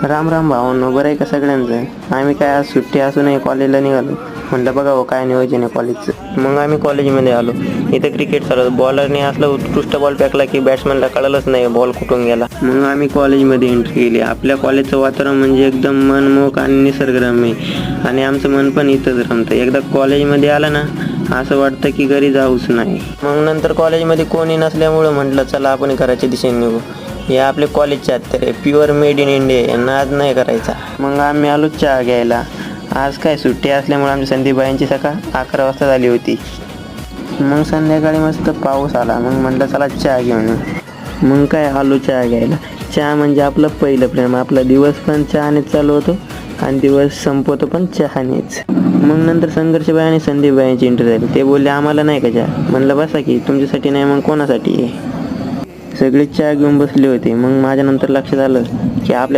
राम राम भावांनो, बरं आहे का सगळ्यांचं? आम्ही काय आज सुट्टी असूनही कॉलेजला निघालो. म्हटलं बघावं काय नियोजन आहे कॉलेजचं. मग आम्ही कॉलेजमध्ये आलो. इथं क्रिकेट चालू. बॉलरने असला उत्कृष्ट बॉल फेकला की बॅट्समॅनला कळलंच नाही बॉल कुठून गेला. मग आम्ही कॉलेजमध्ये एंट्री केली. आपल्या कॉलेजचं वातावरण म्हणजे एकदम मनमोहक आणि निसर्गरम्य, आणि आमचं मन पण इथंच रमतं. एकदा कॉलेजमध्ये आलं ना, असं वाटतं की घरी जाऊच नाही. मग नंतर कॉलेजमध्ये कोणी नसल्यामुळं म्हटलं चला आपण घराच्या दिशेने निघू. हे आपले कॉलेजचे हत्यारे, प्युअर मेड इन इंडिया, नाद नाही करायचा. मग आम्ही आलो चहा घ्यायला. आज काय सुट्टी असल्यामुळे आमची संदीपबाईंची सकाळ 11 वाजता झाली होती. मग संध्याकाळी मस्त पाऊस आला. मग म्हटलं चला चहा घेऊन येऊ. मग काय आलो चहा घ्यायला. चहा म्हणजे आपलं पहिलं प्रेम. आपला दिवस पण चहानेच चालू होतो आणि दिवस संपवतो पण चहानेच. मग नंतर संघर्षबाई आणि संदीपबाईंची एंट्री झाली. ते बोलले आम्हाला नाही का चहा? म्हणलं बसा की, तुमच्यासाठी नाही मग कोणासाठी? सगळे चहा घेऊन बसले होते. मग माझ्या नंतर लक्षात आलं की आपल्या